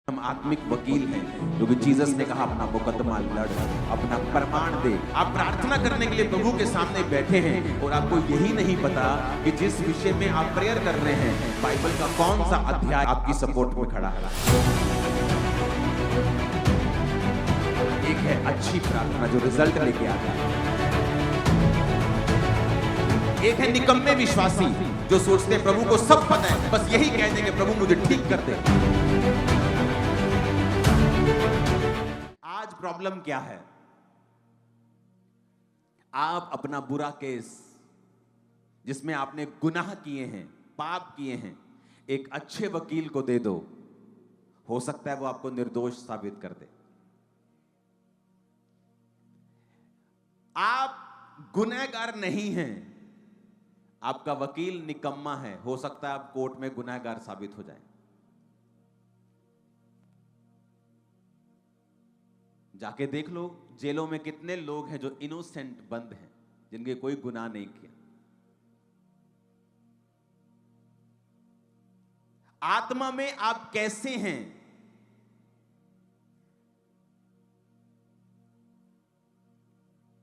हम आत्मिक वकील हैं, क्योंकि जीसस ने कहा अपना मुकदमा लड़, अपना प्रमाण दे। आप प्रार्थना करने के लिए प्रभु के सामने बैठे हैं और आपको यही नहीं पता कि जिस विषय में आप प्रेयर कर रहे हैं बाइबल का कौन सा अध्याय आपकी सपोर्ट में खड़ा है। एक है अच्छी प्रार्थना जो रिजल्ट लेके आता है, एक है निकम्मे विश्वासी जो सोचते हैं प्रभु को सब पता है, बस यही कह देंगे प्रभु मुझे ठीक कर दे। आज प्रॉब्लम क्या है? आप अपना बुरा केस जिसमें आपने गुनाह किए हैं, पाप किए हैं, एक अच्छे वकील को दे दो, हो सकता है वो आपको निर्दोष साबित कर दे। आप गुनहगार नहीं हैं, आपका वकील निकम्मा है, हो सकता है आप कोर्ट में गुनहगार साबित हो जाए। जाके देख लो जेलों में कितने लोग हैं जो इनोसेंट बंद हैं, जिनके कोई गुनाह नहीं किया। आत्मा में आप कैसे हैं?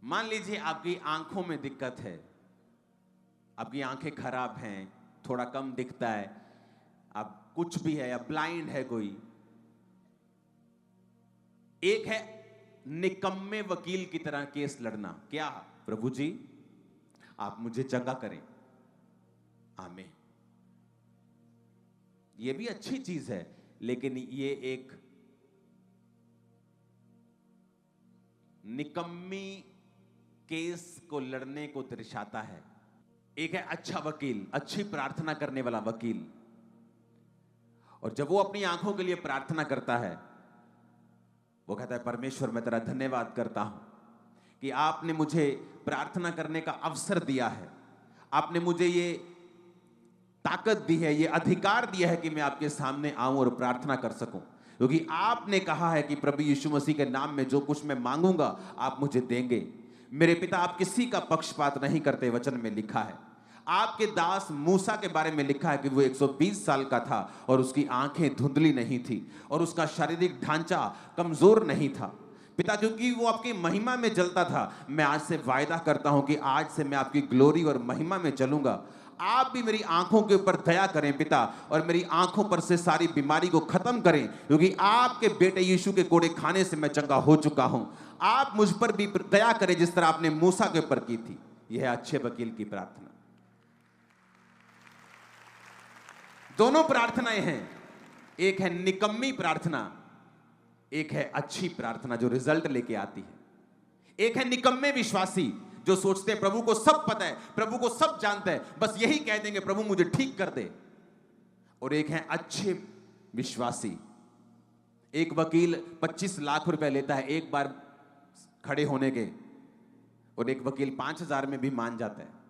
मान लीजिए आपकी आंखों में दिक्कत है, आपकी आंखें खराब हैं, थोड़ा कम दिखता है, आप कुछ भी है या ब्लाइंड है कोई। एक है निकम्मे वकील की तरह केस लड़ना। क्या? प्रभु जी आप मुझे चंगा करें, आमीन। यह भी अच्छी चीज है, लेकिन ये एक निकम्मी केस को लड़ने को दर्शाता है। एक है अच्छा वकील, अच्छी प्रार्थना करने वाला वकील, और जब वो अपनी आंखों के लिए प्रार्थना करता है, वो कहता है परमेश्वर मैं तेरा धन्यवाद करता हूं कि आपने मुझे प्रार्थना करने का अवसर दिया है, आपने मुझे ये ताकत दी है, ये अधिकार दिया है कि मैं आपके सामने आऊं और प्रार्थना कर सकूं, क्योंकि आपने कहा है कि प्रभु यीशु मसीह के नाम में जो कुछ मैं मांगूंगा आप मुझे देंगे। मेरे पिता आप किसी का पक्षपात नहीं करते, वचन में लिखा है। आपके दास मूसा के बारे में लिखा है कि वो 120 साल का था और उसकी आंखें धुंधली नहीं थी और उसका शारीरिक ढांचा कमजोर नहीं था। पिता क्योंकि वो आपकी महिमा में जलता था, मैं आज से वायदा करता हूं कि आज से मैं आपकी ग्लोरी और महिमा में चलूंगा। आप भी मेरी आंखों के ऊपर दया करें पिता, और मेरी आंखों पर से सारी बीमारी को खत्म करें, क्योंकि आपके बेटे यीशु के कोड़े खाने से मैं चंगा हो चुका हूं। आप मुझ पर भी दया करें जिस तरह आपने मूसा के ऊपर की थी। यह है अच्छे वकील की प्रार्थना। दोनों प्रार्थनाएं हैं, एक है निकम्मी प्रार्थना, एक है अच्छी प्रार्थना जो रिजल्ट लेके आती है। एक है निकम्मे विश्वासी जो सोचते हैं प्रभु को सब पता है, प्रभु को सब जानता है, बस यही कह देंगे प्रभु मुझे ठीक कर दे। और एक है अच्छे विश्वासी। एक वकील 25 लाख रुपए लेता है एक बार खड़े होने के, और एक वकील 5,000 में भी मान जाता है।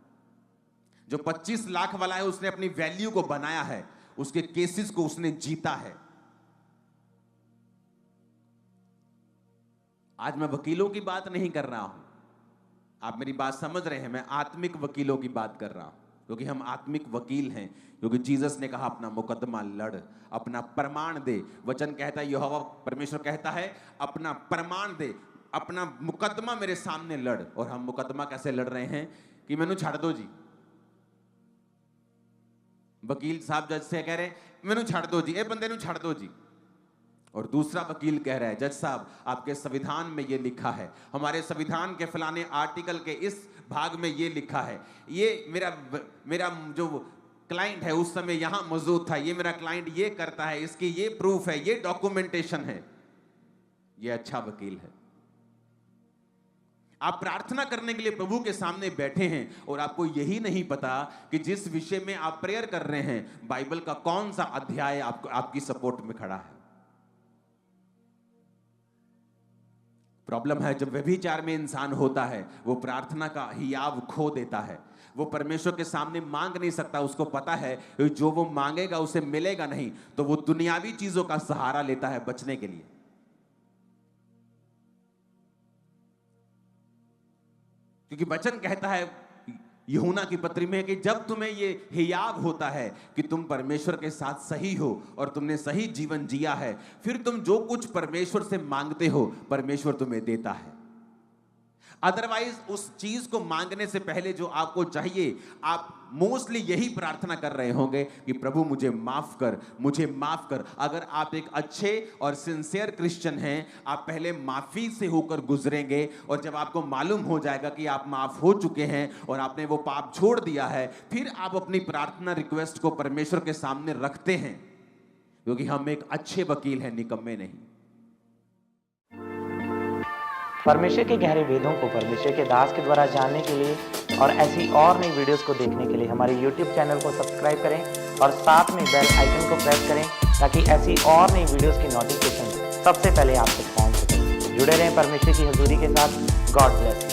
जो 25 लाख वाला है उसने अपनी वैल्यू को बनाया है, उसके केसेस को उसने जीता है। आज मैं वकीलों की बात नहीं कर रहा हूं, आप मेरी बात समझ रहे हैं, मैं आत्मिक वकीलों की बात कर रहा हूं, क्योंकि हम आत्मिक वकील हैं, क्योंकि जीसस ने कहा अपना मुकदमा लड़, अपना प्रमाण दे। वचन कहता है, यहोवा परमेश्वर कहता है अपना प्रमाण दे, अपना मुकदमा मेरे सामने लड़। और हम मुकदमा कैसे लड़ रहे हैं कि मैनू छाड़ दो जी। वकील साहब जज से कह रहे हैं मैनू छाड़ दो जी, ए बंदे नू छाड़ दो जी। और दूसरा वकील कह रहा है जज साहब आपके संविधान में ये लिखा है, हमारे संविधान के फलाने आर्टिकल के इस भाग में ये लिखा है, ये मेरा जो क्लाइंट है उस समय यहां मौजूद था, ये मेरा क्लाइंट ये करता है, इसकी ये प्रूफ है, ये डॉक्यूमेंटेशन है। ये अच्छा वकील है। आप प्रार्थना करने के लिए प्रभु के सामने बैठे हैं और आपको यही नहीं पता कि जिस विषय में आप प्रेयर कर रहे हैं बाइबल का कौन सा अध्याय आपकी सपोर्ट में खड़ा है। प्रॉब्लम है जब व्यभिचार में इंसान होता है, वो प्रार्थना का हियाव खो देता है, वो परमेश्वर के सामने मांग नहीं सकता। उसको पता है जो वो मांगेगा उसे मिलेगा नहीं, तो वो दुनियावी चीजों का सहारा लेता है बचने के लिए। क्योंकि वचन कहता है यूहन्ना की पत्री में है कि जब तुम्हें ये हियाव होता है कि तुम परमेश्वर के साथ सही हो और तुमने सही जीवन जिया है, फिर तुम जो कुछ परमेश्वर से मांगते हो परमेश्वर तुम्हें देता है। अदरवाइज उस चीज को मांगने से पहले जो आपको चाहिए, आप मोस्टली यही प्रार्थना कर रहे होंगे कि प्रभु मुझे माफ कर, मुझे माफ कर। अगर आप एक अच्छे और सिंसियर क्रिश्चियन हैं, आप पहले माफी से होकर गुजरेंगे और जब आपको मालूम हो जाएगा कि आप माफ हो चुके हैं और आपने वो पाप छोड़ दिया है, फिर आप अपनी प्रार्थना रिक्वेस्ट को परमेश्वर के सामने रखते हैं, क्योंकि हम एक अच्छे वकील हैं, निकम्मे नहीं। परमेश्वर के गहरे वेदों को परमेश्वर के दास के द्वारा जानने के लिए और ऐसी और नई वीडियोस को देखने के लिए हमारे YouTube चैनल को सब्सक्राइब करें और साथ में बेल आइकन को प्रेस करें, ताकि ऐसी और नई वीडियोस की नोटिफिकेशन सबसे पहले आप तक पहुंच सके। जुड़े रहें परमेश्वर की हजूरी के साथ। God bless.